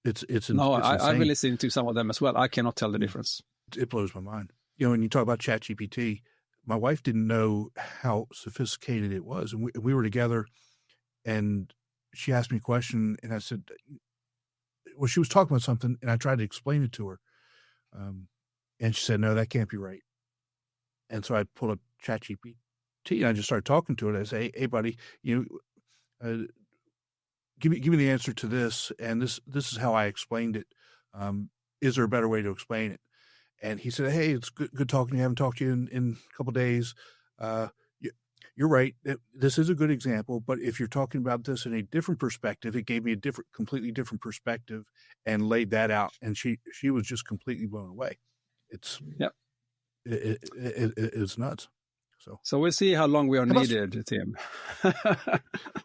I've been listening to some of them as well. I cannot tell the difference. It blows my mind. When you talk about ChatGPT, my wife didn't know how sophisticated it was, and we were together, and she asked me a question, and I said, well, she was talking about something, and I tried to explain it to her. And she said, no, that can't be right. And so I pulled up ChatGPT and I just started talking to it. I say, hey, buddy, give me the answer to this. And this is how I explained it. Is there a better way to explain it? And he said, hey, it's good talking to you. I haven't talked to you in a couple of days. You're right. This is a good example, but if you're talking about this in a different perspective, it gave me a completely different perspective and laid that out. And she was just completely blown away. It's it's nuts. So we'll see how long we are needed, Tim.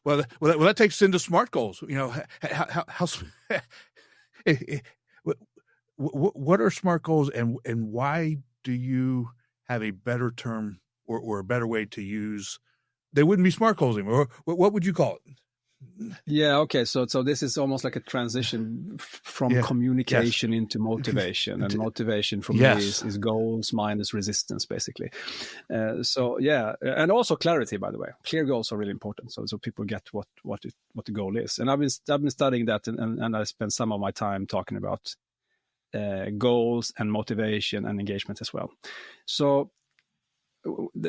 well, that takes us into SMART goals. What are SMART goals, and why do you have a better term or a better way to use? They wouldn't be SMART goals anymore. What would you call it? Yeah. Okay. So this is almost like a transition from communication into motivation, and motivation for me is goals minus resistance, basically. And also clarity. By the way, clear goals are really important, so people get what the goal is. And I've been studying that, and I spent some of my time talking about goals and motivation and engagement as well. So,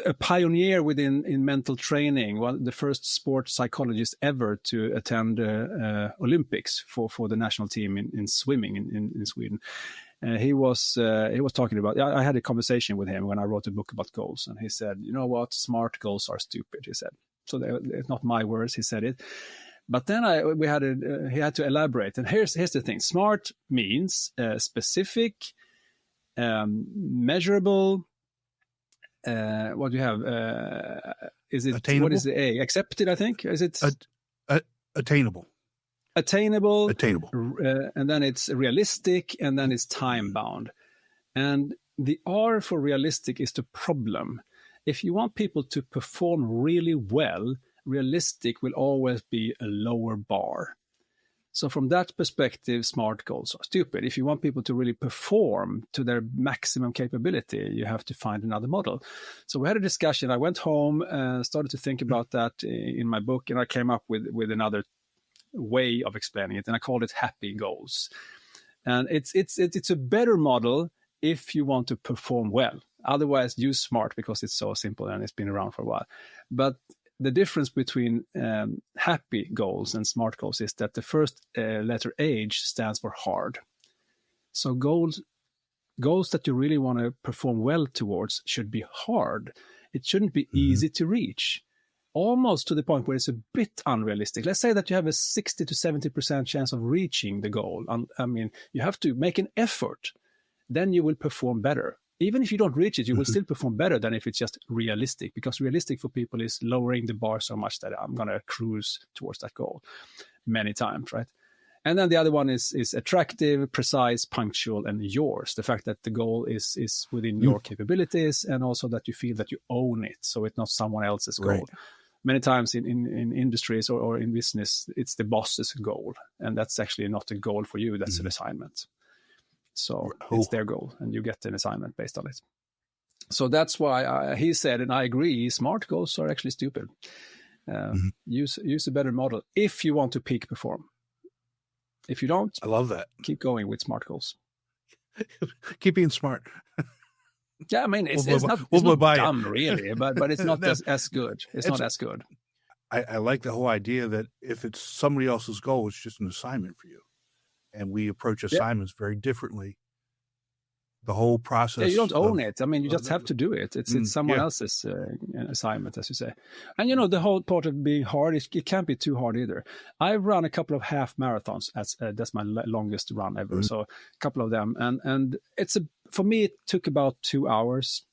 a pioneer in mental training, the first sports psychologist ever to attend Olympics for the national team in swimming in Sweden. He was talking about. I had a conversation with him when I wrote a book about goals, and he said, "You know what? SMART goals are stupid." He said. So it's not my words. He said it. But then he had to elaborate. And here's the thing: SMART means specific, measurable. What do you have? Is it attainable? What is the A? Accepted, I think. Is it attainable? Attainable. And then it's realistic, and then it's time bound. And the R for realistic is the problem. If you want people to perform really well, realistic will always be a lower bar. So from that perspective, SMART goals are stupid. If you want people to really perform to their maximum capability, you have to find another model. So we had a discussion. I went home and started to think about that in my book, and I came up with another way of explaining it, and I called it happy goals. And it's a better model if you want to perform well. Otherwise, use SMART because it's so simple and it's been around for a while. But the difference between happy goals and SMART goals is that the first letter H stands for hard. So goals that you really want to perform well towards should be hard. It shouldn't be easy to reach. almost to the point where it's a bit unrealistic. Let's say that you have a 60 to 70% chance of reaching the goal. I mean, you have to make an effort. Then you will perform better. Even if you don't reach it, you will still perform better than if it's just realistic, because realistic for people is lowering the bar so much that I'm going to cruise towards that goal many times, right? And then the other one is attractive, precise, punctual, and yours. The fact that the goal is within your capabilities, and also that you feel that you own it, so it's not someone else's goal. Right. Many times in industries or in business, it's the boss's goal, and that's actually not a goal for you. That's an assignment. So it's their goal, and you get an assignment based on it. So that's why he said, and I agree, smart goals are actually stupid. Use a better model if you want to peak perform. If you don't, I love that. Keep going with smart goals. Keep being smart. Yeah, I mean, it's not dumb, really, but it's not as good. It's not as good. I like the whole idea that if it's somebody else's goal, it's just an assignment for you. And we approach assignments very differently. The whole process. Yeah, you don't own it. I mean, you just have to do it. It's someone else's assignment, as you say. And, the whole part of being hard, it can't be too hard either. I've run a couple of half marathons. That's my longest run ever. So a couple of them. And for me, it took about 2 hours.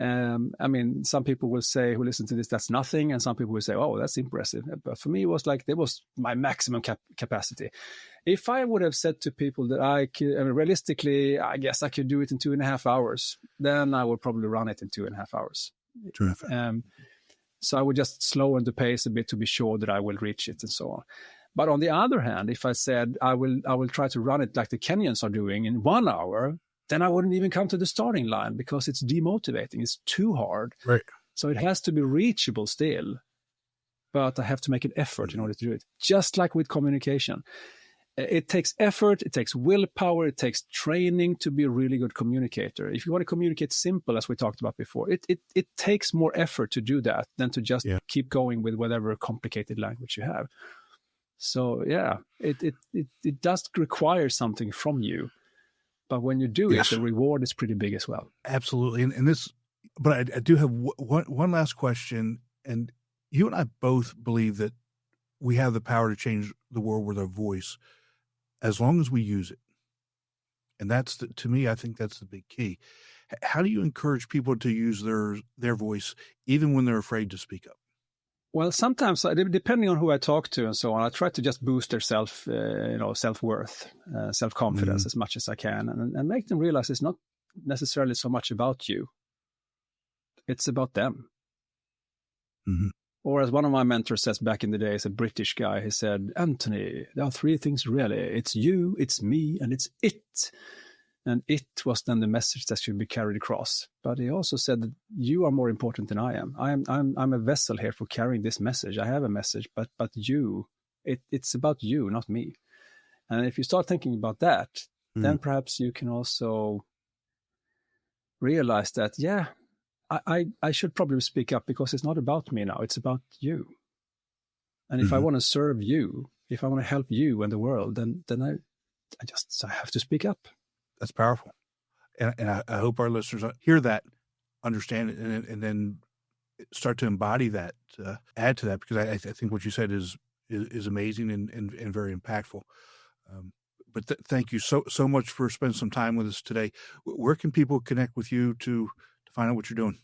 I mean, some people will say, who listen to this, that's nothing. And some people will say, oh, that's impressive. But for me, it was like, that was my maximum capacity. If I would have said to people that I could, realistically, I guess I could do it in 2.5 hours, then I would probably run it in 2.5 hours. 2.5 hours. So I would just slow the pace a bit to be sure that I will reach it and so on. But on the other hand, if I said I will try to run it like the Kenyans are doing in 1 hour, then I wouldn't even come to the starting line, because it's demotivating. It's too hard. Right. So it has to be reachable still, but I have to make an effort in order to do it. Just like with communication. It takes effort, it takes willpower, it takes training to be a really good communicator. If you want to communicate simple, as we talked about before, it takes more effort to do that than to just keep going with whatever complicated language you have. So yeah, it does require something from you. But when you do it, the reward is pretty big as well. Absolutely. And this, but I do have one last question. And you and I both believe that we have the power to change the world with our voice, as long as we use it. And that's, to me, I think that's the big key. How do you encourage people to use their voice, even when they're afraid to speak up? Well, sometimes, depending on who I talk to and so on, I try to just boost their self-worth, self-confidence as much as I can, and make them realize it's not necessarily so much about you. It's about them. Mm-hmm. Or as one of my mentors says back in the day, is a British guy, he said, Antoni, there are 3 things really. It's you, it's me, and it's it. And it was then the message that should be carried across. But he also said that you are more important than I am. I'm a vessel here for carrying this message. I have a message, but you, it's about you, not me. And if you start thinking about that, then perhaps you can also realize that, I should probably speak up, because it's not about me now. It's about you. And if I want to serve you, if I want to help you and the world, then I have to speak up. That's powerful. And I hope our listeners hear that, understand it, and then start to embody that, add to that, because I think what you said is amazing and very impactful. But thank you so much for spending some time with us today. Where can people connect with you to find out what you're doing?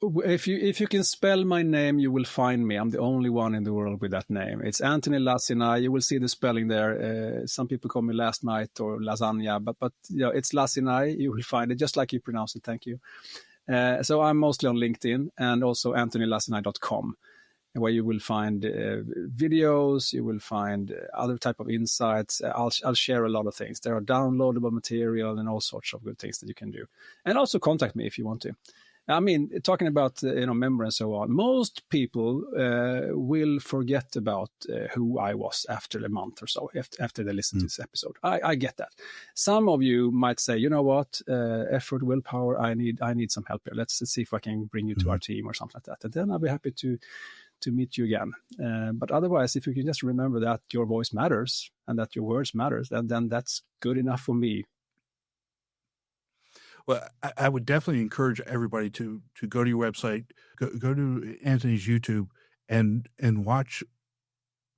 If you can spell my name, you will find me. I'm the only one in the world with that name. It's Antoni Lacinai. You will see the spelling there. Some people call me last night or lasagna, but it's Lacinai. You will find it just like you pronounce it. Thank you. So I'm mostly on LinkedIn, and also AntoniLacinai.com, where you will find videos. You will find other type of insights. I'll share a lot of things. There are downloadable material and all sorts of good things that you can do. And also contact me if you want to. I mean, talking about memory and so on, most people will forget about who I was after a month or so, after they listen to this episode. I get that. Some of you might say, you know what, effort, willpower, I need some help here. Let's see if I can bring you to our team or something like that. And then I'll be happy to meet you again. But otherwise, if you can just remember that your voice matters and that your words matters, then that's good enough for me. Well, I would definitely encourage everybody to go to your website, go to Antoni's YouTube, and watch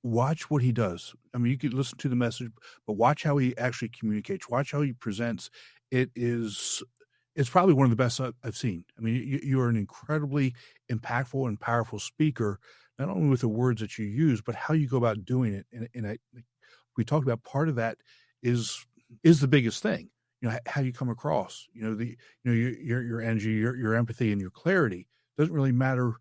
what he does. I mean, you could listen to the message, but watch how he actually communicates. Watch how he presents. It's probably one of the best I've seen. I mean, you are an incredibly impactful and powerful speaker, not only with the words that you use, but how you go about doing it. And we talked about part of that is the biggest thing. You know, how you come across. You know, your energy, your empathy, and your clarity doesn't really matter.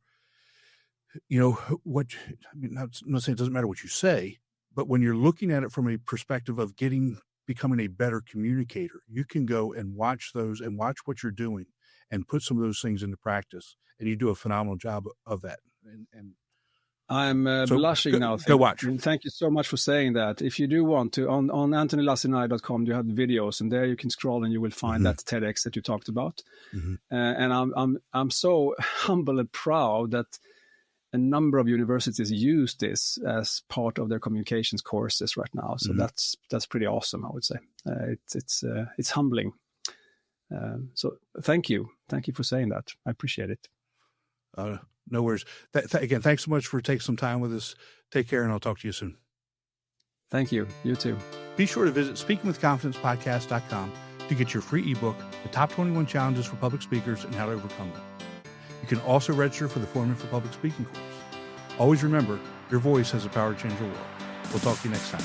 You know what? I mean, I'm not saying it doesn't matter what you say, but when you're looking at it from a perspective of becoming a better communicator, you can go and watch those and watch what you're doing and put some of those things into practice. And you do a phenomenal job of that. And I'm blushing now. Go watch. Thank you so much for saying that. If you do want to, on antonilacinai.com, you have the videos, and there you can scroll and you will find that TEDx that you talked about. And I'm so humble and proud that a number of universities use this as part of their communications courses right now. So that's pretty awesome, I would say. It's humbling. So thank you for saying that. I appreciate it. No worries. Again, thanks so much for taking some time with us. Take care, and I'll talk to you soon. Thank you. You too. Be sure to visit speakingwithconfidencepodcast.com to get your free ebook, The Top 21 Challenges for Public Speakers and How to Overcome Them. You can also register for the Forming for Public Speaking course. Always remember, your voice has the power to change the world. We'll talk to you next time.